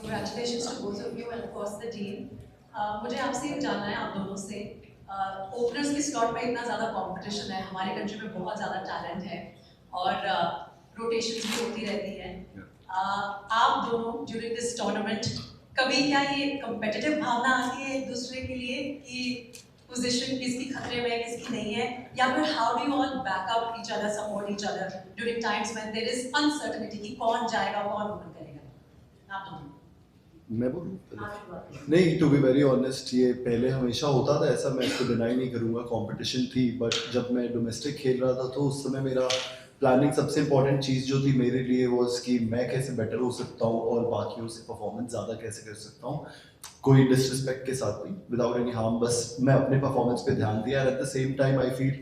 Congratulations to both of you and of course the team. मुझे आपसे ये जानना है आप दोनों से ओपनर्स की स्लॉट में इतना ज़्यादा कंपटीशन है, हमारे कंट्री में बहुत ज़्यादा टैलेंट है और रोटेशंस भी होती रहती है। आप दोनों ड्यूरिंग दिस टूर्नामेंट कभी क्या ये कम्पिटिटिव भावना आती है एक दूसरे के लिए कि पोजीशन किसकी खतरे में है किसकी नहीं है, या फिर how do you all back up each other, support each other during times when there is uncertainty कि कौन जाएगा कौन ओपन करेगा? आप दोनों। मैं बोलूँ? नहीं, टू बी वेरी ऑनेस्ट ये पहले हमेशा होता था ऐसा, मैं इसको डिनाई नहीं करूँगा, कंपटीशन थी। बट जब मैं डोमेस्टिक खेल रहा था तो उस समय मेरा प्लानिंग सबसे इंपॉर्टेंट चीज़ जो थी मेरे लिए वॉज कि मैं कैसे बेटर हो सकता हूँ और बाकियों से परफॉर्मेंस ज़्यादा कैसे कर सकता हूँ, कोई डिसरिस्पेक्ट के साथ नहीं, विदाउट एनी हार्म। बस मैं अपने परफॉर्मेंस पे ध्यान दिया। At the same time I feel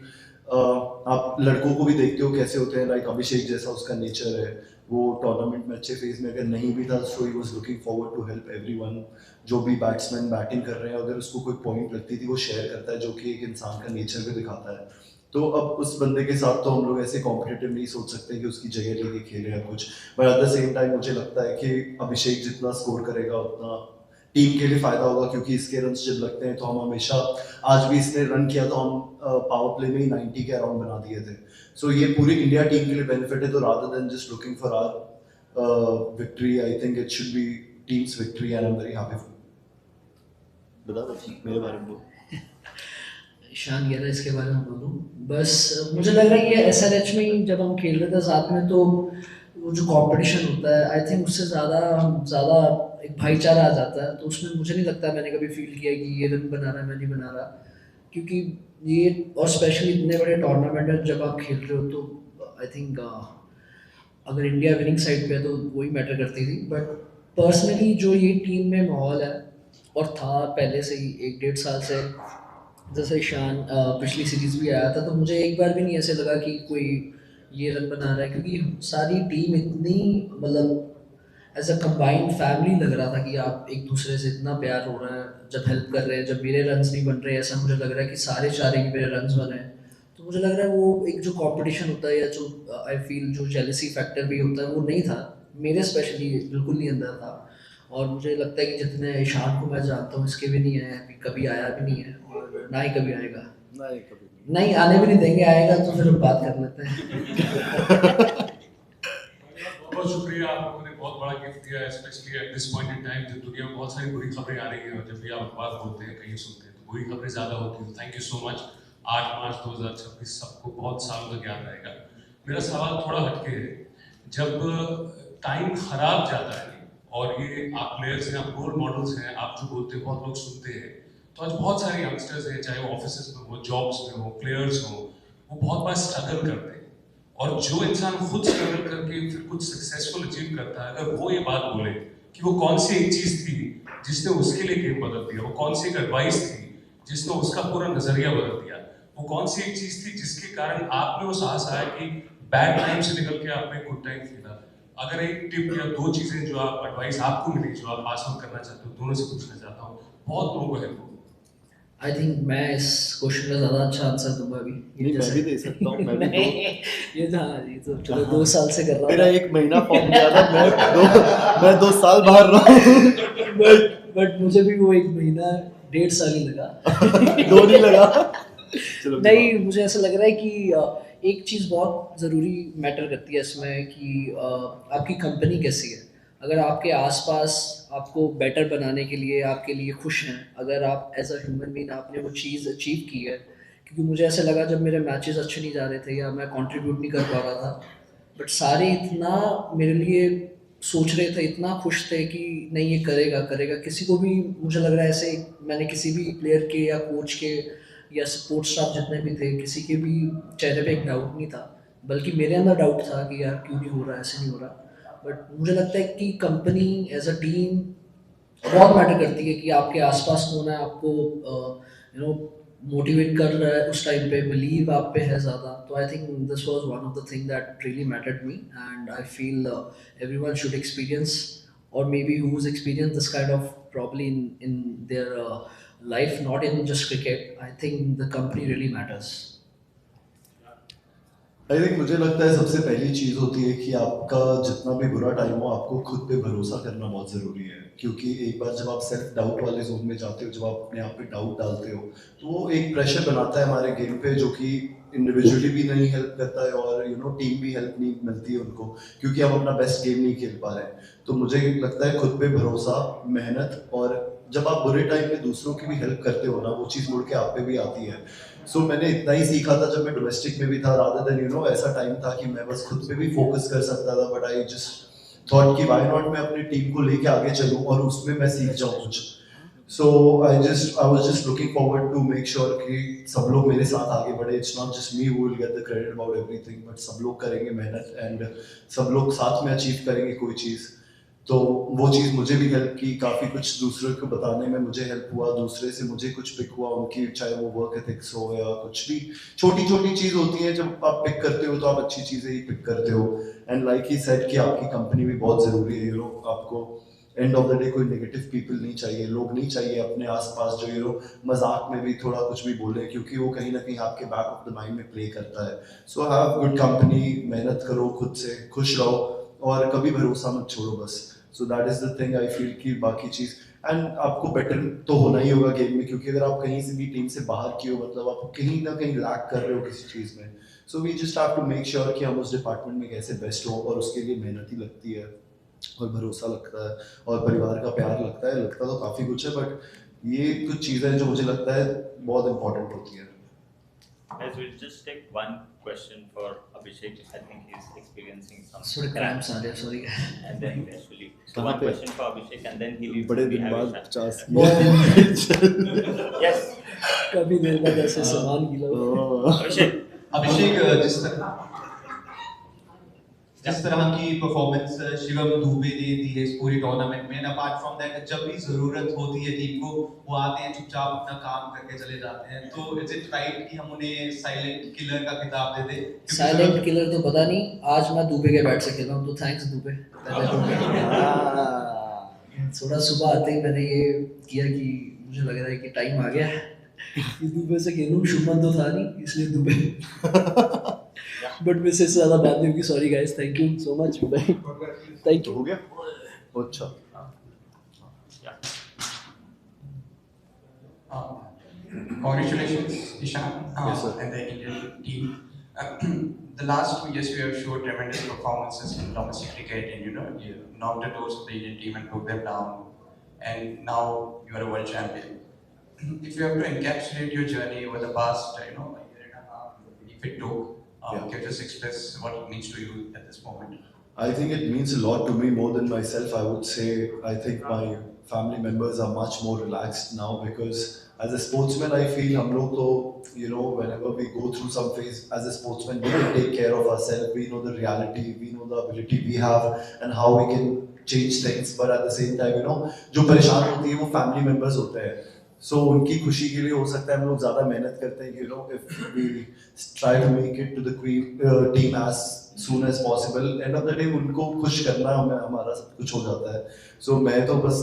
आप लड़कों को भी देखते हो कैसे होते हैं, लाइक अभिषेक जैसा उसका नेचर है, वो टूर्नामेंट में अच्छे फेज में अगर नहीं भी था so he was looking forward to help everyone. जो भी बैट्समैन बैटिंग कर रहे हैं अगर उसको कोई पॉइंट लगती थी वो शेयर करता है, जो कि एक इंसान का नेचर भी दिखाता है। तो अब उस बंदे के साथ तो हम लोग ऐसे कॉम्पिटिटिव नहीं सोच सकते कि उसकी जगह लेके खेले या कुछ। But at the same time मुझे लगता है कि अभिषेक जितना स्कोर करेगा उतना टीम के लिए फायदा होगा, क्योंकि इसके रन जब लगते हैं तो हम हमेशा, आज भी इसने रन किया तो हम पावर प्ले में ही 90 के अराउंड बना दिए थे। सो ये पूरी इंडिया टीम के लिए बेनिफिट है। तो rather than just looking for our victory, I think it should be team's victory and I am very happy for. बता दो मेरे बारे में। ईशान कह रहा है इसके बारे में बोलूँ, बस मुझे लग रहा है कि एसआरएच में ही जब हम खेल रहे थे साथ में तो वो जो कंपटीशन होता है आई थिंक उससे ज़्यादा एक भाईचारा आ जाता है। तो उसमें मुझे नहीं लगता मैंने कभी फील किया कि ये रन बना रहा है मैं नहीं बना रहा, क्योंकि ये और स्पेशली इतने बड़े टूर्नामेंट में जब आप खेल रहे हो तो आई थिंक अगर इंडिया विनिंग साइड पे है तो वही मैटर करती थी। बट पर्सनली जो ये टीम में माहौल है और था पहले से ही 1-1.5 साल से, जैसे ईशान पिछली सीरीज भी आया था तो मुझे एक बार भी नहीं ऐसे लगा कि कोई ये रन बना रहा है, क्योंकि सारी टीम इतनी मतलब एज अ कंबाइंड फैमिली लग रहा था कि आप एक दूसरे से इतना प्यार हो रहा है जब हेल्प कर रहे हैं। जब मेरे रन्स नहीं बन रहे ऐसा मुझे लग रहा है कि सारे चारे ही मेरे रन्स बने हैं। तो मुझे लग रहा है वो एक जो कंपटीशन होता है या जो आई फील जो जेलसी फैक्टर भी होता है वो नहीं था मेरे, स्पेशली बिल्कुल नहीं अंदर था। और मुझे लगता है कि जितने ईशान को मैं जानता हूँ इसके भी नहीं है, कभी आया भी नहीं है और ना ही कभी आएगा। नहीं आने भी नहीं देंगे, आएगा तो फिर हम बात कर लेते हैं। बहुत शुक्रिया, आप लोगों ने बहुत बड़ा गिफ्ट दिया, specially at this point in time जब दुनिया में बहुत सारी बुरी खबरें आ रही हैं और जब भी आप बात बोलते हैं कहीं सुनते हैं तो बुरी खबरें ज़्यादा होती हैं। Thank you so much. 8 मार्च 2026 सबको बहुत सालों तक याद रहेगा। मेरा सवाल थोड़ा हटके है, जब टाइम खराब जाता है और ये आप प्लेयर्स हैं, आप रोल मॉडल्स हैं, आप जो बोलते हैं बहुत लोग सुनते हैं, तो आज बहुत सारे यंगस्टर्स हैं, चाहे वो ऑफिस में हो, जॉब्स में हो, प्लेयर्स हो, वो बहुत बार स्ट्रगल करते हैं। और जो इंसान खुद स्ट्रगल करके फिर कुछ सक्सेसफुल अचीव करता है, अगर वो ये बात बोले कि वो कौन सी एक चीज थी जिसने उसके लिए गेम बदल दिया, वो कौन सी एक एडवाइस थी जिसने उसका पूरा नजरिया बदल दिया, वो कौन सी एक चीज थी जिसके कारण आप में वो साहस आया कि बैड टाइम से निकल के आपने गुड टाइम खेला। अगर एक टिप या 2 चीजें जो आप एडवाइस आपको मिली जो आप पास ऑन करना चाहते हो, दोनों से पूछना चाहता हूँ, बहुत लोगों को हेल्प होगी। आई थिंक मैं इस क्वेश्चन का ज़्यादा अच्छा आंसर दूंगा अभी। नहीं, मैं भी दे सकता हूँ। मैं भी ये तो हाँ जी, तो चलो 2 साल से कर रहा हूँ। मेरा 1 महीना फॉर्म गया था, मैं 2 साल बाहर रहा हूँ। बट मुझे भी वो 1 महीना 1.5 साल ही लगा। 2 नहीं लगा। नहीं, मुझे ऐसा लग रहा है कि एक चीज़ बहुत ज़रूरी मैटर करती है इसमें कि आपकी कंपनी कैसी है। अगर आपके आसपास आपको बेटर बनाने के लिए आपके लिए खुश हैं, अगर आप एज अ ह्यूमन बीइंग आपने वो चीज़ अचीव की है, क्योंकि मुझे ऐसा लगा जब मेरे मैचेस अच्छे नहीं जा रहे थे या मैं कंट्रीब्यूट नहीं कर पा रहा था, बट सारे इतना मेरे लिए सोच रहे थे, इतना खुश थे कि नहीं ये करेगा करेगा। किसी को भी मुझे लग रहा है ऐसे मैंने किसी भी प्लेयर के या कोच के या सपोर्ट स्टाफ जितने भी थे किसी के भी चेहरे पे एक डाउट नहीं था, बल्कि मेरे अंदर डाउट था कि यार क्यों नहीं हो रहा, ऐसे नहीं हो रहा। बट मुझे लगता है कि कंपनी एज अ टीम बहुत मैटर करती है कि आपके आसपास कौन है, आपको यू नो मोटिवेट कर रहा है उस टाइम पे, बिलीव आप पे है ज़्यादा। तो I think this was one of the thing that really mattered me and I feel everyone should experience or maybe who's experienced this kind of probably in their life, not in just cricket. I think the company really matters. I think मुझे लगता है सबसे पहली चीज़ होती है कि आपका जितना भी बुरा टाइम हो आपको खुद पे भरोसा करना बहुत ज़रूरी है, क्योंकि एक बार जब आप सेल्फ डाउट वाले जोन में जाते हो, जब आप अपने आप पे डाउट डालते हो, तो वो एक प्रेशर बनाता है हमारे गेम पे, जो कि इंडिविजुअली भी नहीं हेल्प करता है और टीम भी हेल्प नहीं मिलती है उनको, क्योंकि हम अपना बेस्ट गेम नहीं खेल पा रहे हैं। तो मुझे लगता है खुद पे भरोसा, मेहनत, और जब आप बुरे टाइम में दूसरों की भी हेल्प करते हो ना, वो चीज़ मुड़ के आप पे भी आती है। मैंने इतना ही सीखा था जब मैं डोमेस्टिक में भी था, रादर देन ऐसा टाइम था कि मैं बस खुद पे भी फोकस कर सकता था, बट आई जस्ट थॉट कि व्हाई नॉट मैं अपनी टीम को लेके आगे चलूं और उसमें मैं सीख जाऊं कुछ। I was just looking forward to make sure कि सब लोग मेरे साथ आगे बढ़े। It's not just me who will get the credit about everything, but सब लोग करेंगे मेहनत एंड सब लोग साथ में अचीव करेंगे कोई चीज़। तो वो चीज़ मुझे भी हेल्प की, काफ़ी कुछ दूसरों को बताने में मुझे हेल्प हुआ, दूसरे से मुझे कुछ पिक हुआ उनकी, चाहे वो वर्क एथिक्स हो या कुछ भी छोटी छोटी चीज़ होती है, जब आप पिक करते हो तो आप अच्छी चीज़ें ही पिक करते हो। एंड लाइक ही सेड कि आपकी कंपनी भी बहुत ज़रूरी है, आपको एंड ऑफ द डे कोई नेगेटिव पीपल नहीं चाहिए, लोग नहीं चाहिए अपने आसपास जो मजाक में भी थोड़ा कुछ भी बोले, क्योंकि वो कहीं ना कहीं आपके बैक ऑफ द माइंड में प्ले करता है। सो हैव गुड कंपनी, मेहनत करो, खुद से खुश रहो और कभी भरोसा मत छोड़ो बस। So that is the thing I feel कि बाकी चीज एंड आपको बेटर तो होना ही होगा गेम में, क्योंकि अगर आप कहीं से भी टीम से बाहर की हो, मतलब आप कहीं ना कहीं लैक कर रहे हो किसी चीज में। So we just have to make sure कि हम उस डिपार्टमेंट में कैसे बेस्ट हो, और उसके लिए मेहनत ही लगती है और भरोसा लगता है और परिवार का प्यार लगता है, लगता तो काफी कुछ है, बट ये कुछ चीजें जो मुझे लगता है बहुत इंपॉर्टेंट होती है। Guys, we'll just take one question for Abhishek. I think he's experiencing some Sort of cramps आ रहे हैं, sorry. and then actually. So कहाँ one पे? question for Abhishek and then he will बड़े be दिन having बाद some- 50 बहुत Yes, कभी देर बाद ऐसे सामान गिला। Abhishek. अभिषेक, जिस तरह की परफॉर्मेंस शिवम दुबे ने दी है इस पूरी टूर्नामेंट में, अपार्ट फ्रॉम दैट जब भी जरूरत होती है टीम को, वो आते हैं चुपचाप अपना काम करके चले जाते हैं, तो इज इट राइट कि हम उन्हें साइलेंट किलर का खिताब दे दें? साइलेंट किलर तो पता नहीं, आज मैं दुबे के बैट से खेल रहा हूँ, तो थैंक्स दुबे। थोड़ा सुबह आते ही मैंने ये किया कि मुझे लग रहा है कि टाइम आ गया कि दुबे से खेलूं। शुभमन तो था नहीं, इसलिए दुबे। बट मैं इससे ज़्यादा बात नहीं होगी, sorry guys, thank you so much भाई, थैंक हो यू। गया अच्छा। Congratulations, Ishan, Yes, sir. and the Indian team. The last 2 years, you have showed tremendous performances in domestic cricket, and you knocked the doors of the Indian team and broke them down. And now you are a world champion. If you have to encapsulate your journey over the past, a year and a half, if it took, can you just express what it means to you at this moment? I think it means a lot to me, more than myself. I would say I think my family members are much more relaxed now, because as a sportsman I feel हम लोग तो whenever we go through some phase as a sportsman, we can take care of ourselves. We know the reality, we know the ability we have and how we can change things. But at the same time जो परेशान होती है वो family members होते हैं। So उनकी खुशी के लिए हो सकता है हम लोग ज़्यादा मेहनत करते हैं, if we try to make it to the team as soon as possible. End of the day उनको खुश करना हमारा सब कुछ हो जाता है। So मैं तो बस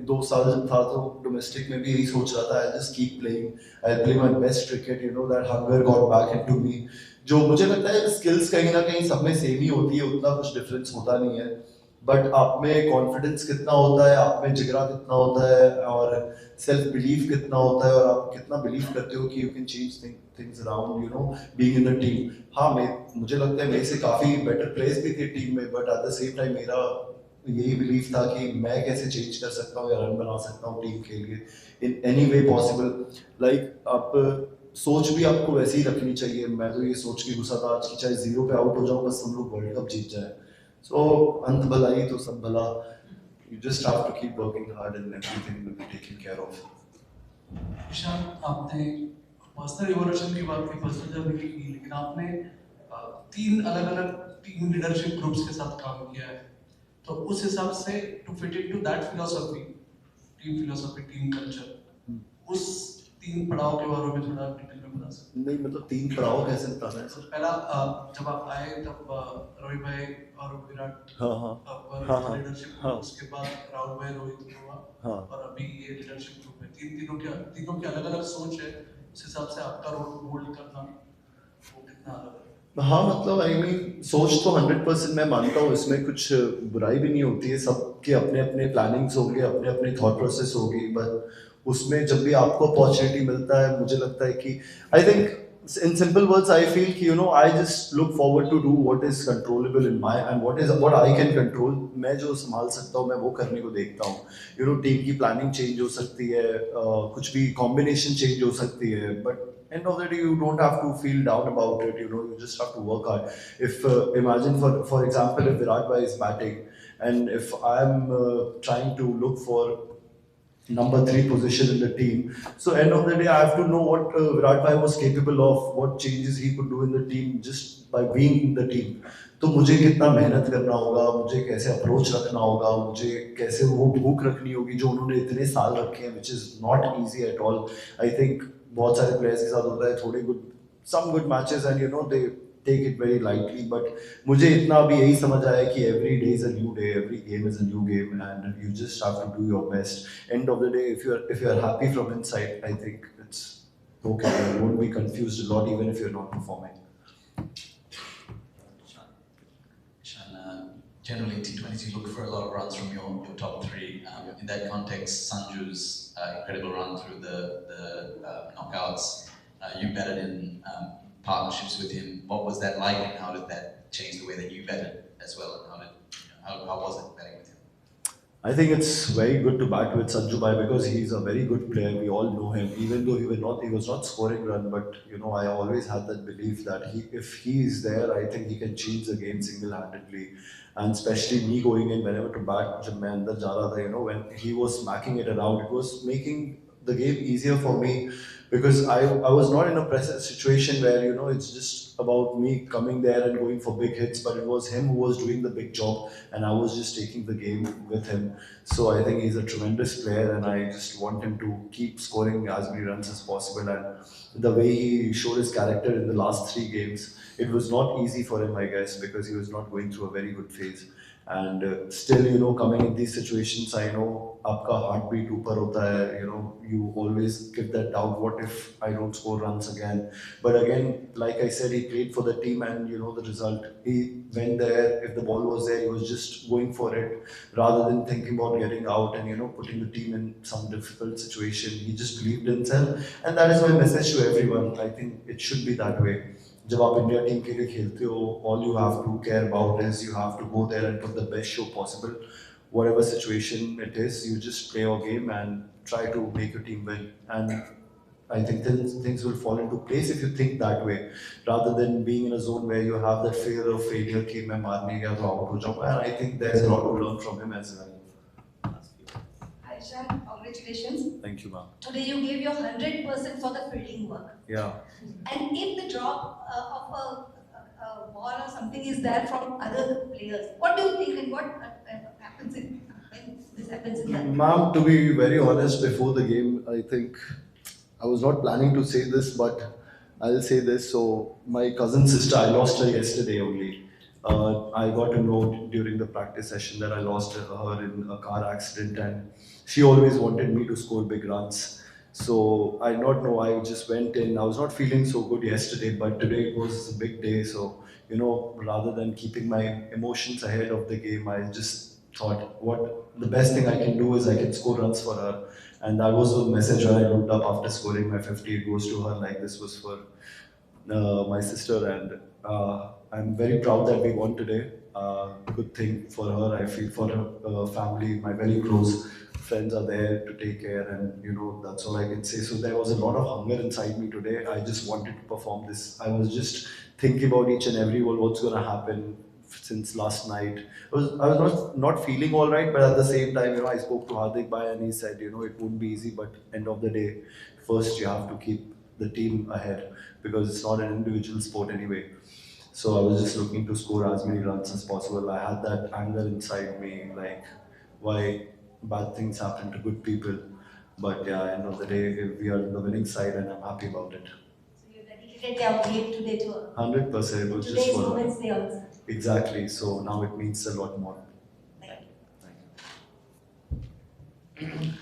2 साल जब था तो डोमेस्टिक में भी यही सोच रहा था, I'll just keep playing, I'll play my best cricket, that hunger got back into me. जो मुझे लगता है स्किल्स कहीं ना कहीं सब में सेम ही होती है, उतना कुछ डिफरेंस होता नहीं है, बट आप में कॉन्फिडेंस कितना होता है, आप में जिगरा कितना होता है और सेल्फ बिलीफ कितना होता है, और आप कितना बिलीव करते हो कि you can change things around being in the team. हाँ, मुझे लगता है मेरे से काफ़ी बेटर प्लेयर्स भी थे टीम में, but at the same time मेरा यही बिलीव था कि मैं कैसे चेंज कर सकता हूँ या रन बना सकता हूँ टीम के लिए in any way possible. Like आप सोच भी आपको वैसे ही रखनी चाहिए। मैं तो ये सोच के घुसा था आज कि चाहे 0 पे आउट हो जाऊँ, बस हम लोग वर्ल्ड कप जीत जाए। So अंत भला ही तो सब भला। You just have to keep working hard and everything will be taken care of. Ishan, आपने पर्सनल इवोल्यूशन की बात की, पर्सनल जर्नी की, लेकिन आपने 3 अलग-अलग टीम लीडरशिप ग्रुप्स के साथ काम किया है, तो उस हिसाब से to fit into that philosophy, team culture, उस 3 पड़ाव के बारे में थोड़ा डिटेल में बता सकते हैं? नहीं, मतलब 3 पड़ाव कैसे बताना है सर? पहला जब आप आए तब रवि भाई और विराट हाँ, लीडरशिप, उसके बाद राहुल भाई, रोहित हुआ, और अभी ये लीडरशिप ग्रुप है। तीनों की अलग अलग सोच है, उस हिसाब से आपका रोल होल्ड करना वो कितना अलग है? हाँ मतलब आई मीन सोच तो 100% मैं मानता हूँ, इसमें कुछ बुराई भी नहीं होती है, सबके अपने अपने प्लानिंग्स होंगे, अपने अपने थॉट प्रोसेस होगी, बट उसमें जब भी आपको अपॉर्चुनिटी मिलता है, मुझे लगता है कि I think in simple words I feel कि I just look forward to do what is controllable in my and what I can control. मैं जो संभाल सकता हूँ मैं वो करने को देखता हूँ. टीम की प्लानिंग चेंज हो सकती है, कुछ भी कॉम्बिनेशन चेंज हो सकती है, but end of the day you don't have to feel down about it. You just have to work hard. If imagine for example if Virat Bhai is batting and if I'm trying to look for number 3 position in the team, so end of the day I have to know what Virat Bhai was capable of, what changes he could do in the team just by being in the team. तो मुझे कितना मेहनत करना होगा, मुझे कैसे approach रखना होगा, मुझे कैसे वो भूख रखनी होगी जो उन्होंने इतने साल रखे हैं, which is not easy at all. I think बहुत सारे प्लेयर्स के साथ होता है, थोड़े some good matches and they take it very lightly, but मुझे इतना अभी यही समझ आया कि every day is a new day, every game is a new game, and you just have to do your best. End of the day, if you're happy from inside, I think it's okay. You won't be confused a lot even if you're not performing. Generally, T20s you look for a lot of runs from your top three. In that context, Sanju's incredible run through the knockouts. You batted in partnerships with him. What was that like, and how did that change the way that you batted as well? And how was it batting with him? I think it's very good to bat with Sanju Bhai because he's a very good player. We all know him, even though he was not scoring run. But I always had that belief that if he is there, I think he can change the game single-handedly. And especially me going in whenever to bat, जब मैं अंदर जा रहा था, when he was smacking it around, it was making the game easier for me because I was not in a pressure situation where it's just about me coming there and going for big hits, but it was him who was doing the big job and I was just taking the game with him. So I think he's a tremendous player and I just want him to keep scoring as many runs as possible. And the way he showed his character in the last 3 games, it was not easy for him, I guess, because he was not going through a very good phase. And still, coming in these situations, I know आपका heartbeat ऊपर होता है, you always give that doubt, what if I don't score runs again? But again, like I said, he played for the team and the result. He went there, if the ball was there, he was just going for it rather than thinking about getting out and putting the team in some difficult situation. He just believed in himself, and that is my message to everyone. I think it should be that way. जब आप India team के लिए खेलते हो, all you have to care about is you have to go there and put the best show possible. Whatever situation it is, you just play your game and try to make your team win. And I think things will fall into place if you think that way, rather than being in a zone where you have that fear of failure कि मैं मार नहीं गया तो out हो जाऊँगा. And I think there's a lot to learn from him as well. Hi Ishan, congratulations. Thank you, ma'am. Today you gave your 100% for the fielding work. Yeah. And if the drop of a ball or something is there from other players, what do you think and what happens when this happens in that? Ma'am, to be very honest, before the game, I think I was not planning to say this, but I'll say this. So my cousin sister, I lost her yesterday only. I got to know during the practice session that I lost her in a car accident, and she always wanted me to score big runs. So I don't know, I just went in. I was not feeling so good yesterday, but today it was a big day. So, rather than keeping my emotions ahead of the game, I just thought the best thing I can do is I can score runs for her. And that was the message when I looked up after scoring my 50. It goes to her like this was for my sister. And I'm very proud that we won today. Good thing for her, I feel, for her family, my very close friends are there to take care, and that's all I can say. So there was a lot of hunger inside me today. I just wanted to perform this. I was just thinking about each and every one, what's going to happen since last night. I was not feeling all right, but at the same time, I spoke to Hardik Bhai and he said, it won't be easy, but end of the day, first you have to keep the team ahead because it's not an individual sport anyway. So I was just looking to score as many runs as possible. I had that anger inside me, like why bad things happen to good people. But yeah, end of the day, we are on the winning side and I'm happy about it. So you dedicated your game today to her. 100%. It was just Today's for her. Women's Day also. Exactly. So now it means a lot more. Thank you.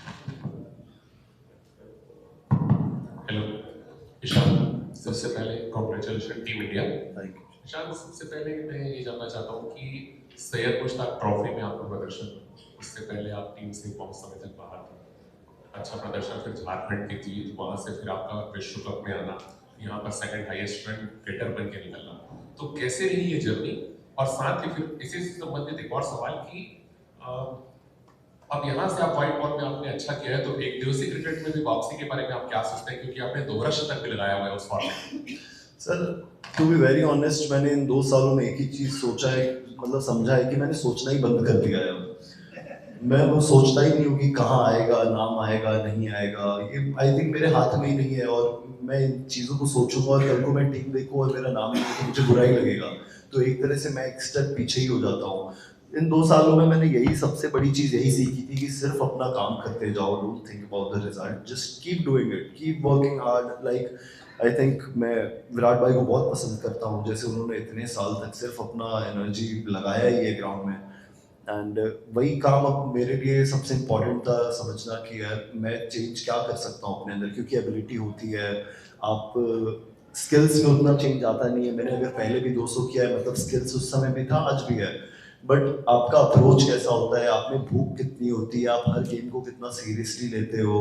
Hello, Ishan. उससे पहले congratulation team India. Thank you. Ishan, सबसे पहले मैं ये जानना चाहता हूँ कि सैयद मुश्ताक ट्रॉफी में आपका प्रदर्शन, उससे पहले आप टीम से बहुत समय तक बाहर थे, अच्छा प्रदर्शन, फिर झारखंड की जीत, वहाँ से फिर आपका विश्व कप में आना, यहाँ पर सेकंड हाईएस्ट रन गेटर बन के निकलना, तो कैसे रही ये जर्नी? और साथ ही फिर इसी से संबंधित एक और सवाल कि अब यहाँ से आप व्हाइट बॉल में आपने अच्छा किया है, तो एक दिवसीय क्रिकेट में भी वापसी के बारे में आप क्या सोचते हैं, क्योंकि आपने दोहरा शतक भी लगाया हुआ है उस फॉर्मेट में? Sir to be very honest, मैंने इन 2 सालों में एक ही चीज़ सोचा है, मतलब समझा है कि मैंने सोचना ही बंद कर दिया है। मैं वो सोचता ही नहीं हूँ कि कहाँ आएगा, नाम आएगा, नहीं आएगा, ये आई थिंक मेरे हाथ में ही नहीं है। और मैं इन चीज़ों को सोचूंगा और कल को मैं टीम देखूँ और मेरा नाम नहीं तो मुझे बुरा ही लगेगा, तो एक तरह से मैं एक स्टेप पीछे ही हो जाता हूँ। इन 2 सालों में मैंने यही सबसे बड़ी चीज़ यही सीखी थी कि सिर्फ अपना काम करते जाओ, don't think about the result, just keep doing it, keep working hard. Like I think मैं विराट भाई को बहुत पसंद करता हूँ, जैसे उन्होंने इतने साल तक सिर्फ अपना एनर्जी लगाया ही है ग्राउंड में, एंड वही काम अब मेरे लिए सबसे इम्पोर्टेंट था, समझना कि यार मैं चेंज क्या कर सकता हूँ अपने अंदर, क्योंकि एबिलिटी होती है, आप स्किल्स में उतना चेंज आता नहीं है। मैंने अगर पहले भी 200 किया है, मतलब स्किल्स उस समय भी था, आज भी है, बट आपका अप्रोच कैसा होता है, आप में भूख कितनी होती है, आप हर गेम को कितना सीरियसली लेते हो,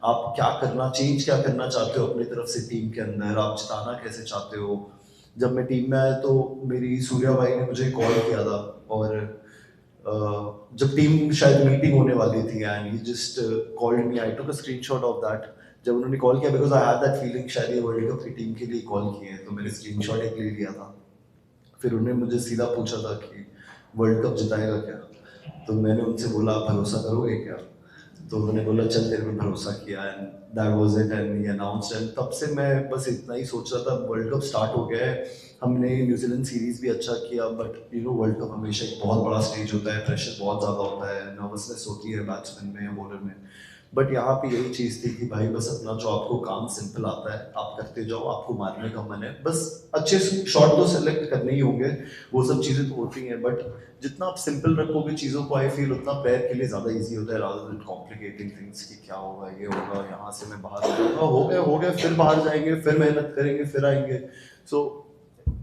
आप क्या करना, चेंज क्या करना चाहते हो अपनी तरफ से टीम के अंदर, आप जिताना कैसे चाहते हो। जब मैं टीम में आया तो मेरी सूर्या भाई ने मुझे कॉल किया था, और जब टीम शायद मीटिंग होने वाली थी, and he just called me, I took a screenshot of that. जब उन्होंने कॉल किया, because I had that feeling शायद ये वर्ल्ड कप की टीम के लिए कॉल किए हैं, तो मैंने स्क्रीनशॉट एक ले लिया था। फिर उन्होंने मुझे सीधा पूछा था कि वर्ल्ड कप जिताएगा क्या, तो मैंने उनसे बोला आप भरोसा करोगे क्या, तो उन्होंने बोला चल तेरे पे भरोसा किया, and that was it, and he announced. And तब से मैं बस इतना ही सोच रहा था, वर्ल्ड कप स्टार्ट हो गया है, हमने न्यूजीलैंड सीरीज भी अच्छा किया, but you know world cup हमेशा एक बहुत बड़ा स्टेज होता है, प्रेशर बहुत ज़्यादा होता है, नर्वसनेस होती है बैट्समैन में या बॉलर में, बट यहाँ पे यही चीज़ थी कि भाई बस अपना जो आपको काम सिंपल आता है आप करते जाओ, आपको मारने का मन है, बस अच्छे शॉट तो सेलेक्ट करने ही होंगे, वो सब चीज़ें तो होती हैं, बट जितना आप सिंपल रखोगे चीज़ों को, आई फील उतना प्लेयर के लिए ज़्यादा इजी होता है, रादर देन कॉम्प्लिकेटिंग थिंग्स कि क्या होगा, ये होगा, यहाँ से मैं बाहर जाऊँगा, हो गया, फिर बाहर जाएंगे, फिर मेहनत करेंगे, फिर आएंगे। सो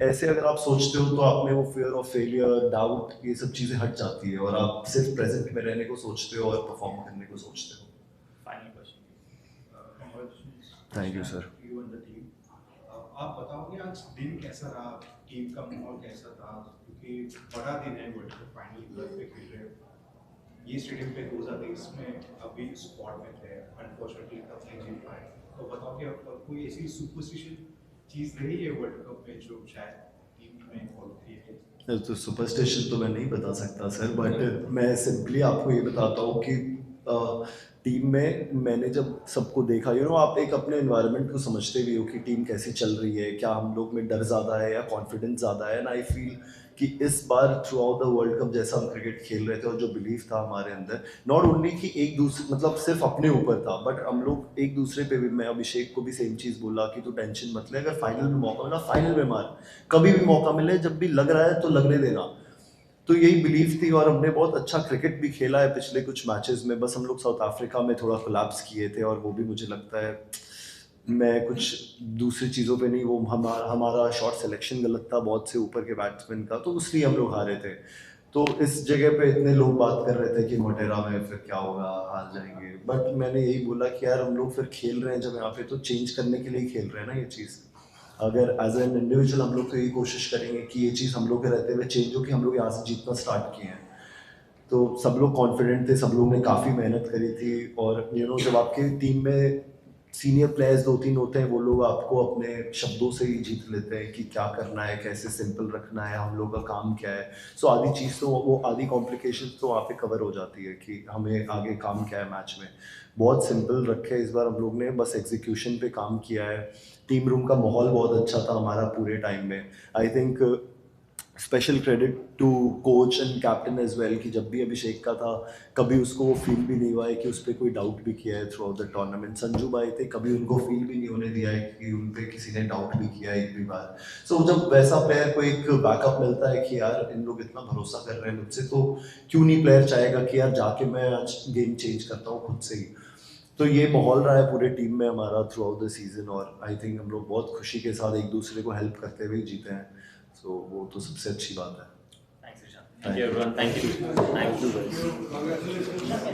ऐसे अगर आप सोचते हो तो आप में वो फियर ऑफ फेलियर, डाउट, ये सब चीज़ें हट जाती है, और आप सिर्फ प्रेजेंट में रहने को सोचते हो और परफॉर्म करने को सोचते हो। Final question. Thank you sir. You and the team, आप बताओगे आज दिन कैसा रहा, टीम का माहौल कैसा था, क्योंकि बड़ा दिन है, वर्ल्ड कप फाइनल पे खेल रहे हो, ये स्टेडियम पे 2023 में अभी स्क्वाड में थे, अनफॉर्चुनेटली कप नहीं जीत पाए, तो बताओगे अब कोई ऐसी सुपरस्टिशन चीज़ रही है वर्ल्ड कप में जो शायद टीम में फॉलो की है? तो सुपरस्टिशन तो मैं नहीं बता सकता सर, बट मैं सिंपली आपको ये बताता हूँ कि टीम में मैंने जब सबको देखा, यू नो आप एक अपने एनवायरनमेंट को समझते भी हो कि टीम कैसी चल रही है, क्या हम लोग में डर ज़्यादा है या कॉन्फिडेंस ज़्यादा है, एंड आई फील कि इस बार throughout the world cup जैसा हम क्रिकेट खेल रहे थे और जो बिलीव था हमारे अंदर, नॉट ओनली कि एक दूसरे मतलब सिर्फ अपने ऊपर था, बट हम लोग एक दूसरे पे भी, मैं अभिषेक को भी सेम चीज़ बोला कि तू टेंशन मत ले, अगर फाइनल में मौका मिला फाइनल में मार, कभी भी मौका मिले, जब भी लग रहा है तो लगने देना। तो यही बिलीव थी, और हमने बहुत अच्छा क्रिकेट भी खेला है पिछले कुछ मैचेस में, बस हम लोग साउथ अफ्रीका में थोड़ा कोलैप्स किए थे, और वो भी मुझे लगता है मैं कुछ दूसरी चीज़ों पे नहीं, वो हमारा शॉट सिलेक्शन गलत था बहुत से ऊपर के बैट्समैन का, तो इसलिए हम लोग हारे थे। तो इस जगह पे इतने लोग बात कर रहे थे कि मोटेरा में फिर क्या होगा, हार जाएंगे, बट मैंने यही बोला कि यार हम लोग फिर खेल रहे हैं जब यहाँ पे, तो चेंज करने के लिए खेल रहे हैं ना ये चीज़। अगर एज एन इंडिविजुअल हम लोग तो यही कोशिश करेंगे कि ये चीज़ हम लोग के रहते हुए चेंज हो, कि हम लोग यहाँ से जीतना स्टार्ट किए हैं, तो सब लोग कॉन्फिडेंट थे, सब लोग ने काफ़ी मेहनत करी थी, और यू नो जब आपके टीम में सीनियर प्लेयर्स 2-3 होते हैं, वो लोग आपको अपने शब्दों से ही जीत लेते हैं कि क्या करना है, कैसे सिंपल रखना है, हम लोग का काम क्या है। सो आधी चीज़ तो वो आधी कॉम्प्लिकेशन तो वहाँ पे कवर हो जाती है कि हमें आगे काम क्या है मैच में। बहुत सिंपल रखे इस बार हम लोग ने, बस एग्जीक्यूशन पे काम किया है। टीम रूम का माहौल बहुत अच्छा था हमारा पूरे टाइम में। I think special credit to coach and captain as well कि जब भी अभिषेक का था कभी उसको वो फील भी नहीं हुआ है कि उस पर कोई डाउट भी किया है through out the tournament. Sanju भाई थे, कभी उनको फील भी नहीं होने दिया है कि उन पर किसी ने डाउट भी किया है एक भी बार। सो जब वैसा प्लेयर को एक बैकअप मिलता है कि यार इन लोग इतना भरोसा कर रहे हैं मुझसे, तो क्यों नहीं प्लेयर चाहेगा कि यार जाके मैं आज गेम चेंज करता हूँ खुद से ही। तो ये माहौल रहा है पूरे टीम में हमारा थ्रू आउट द सीजन, और आई थिंक हम लोग बहुत खुशी के साथ एक दूसरे को हेल्प करते हुए जीते हैं, सो वो तो सबसे अच्छी बात है। Thanks, Ishan. Thank you, everyone. Thank you. Thank you, guys.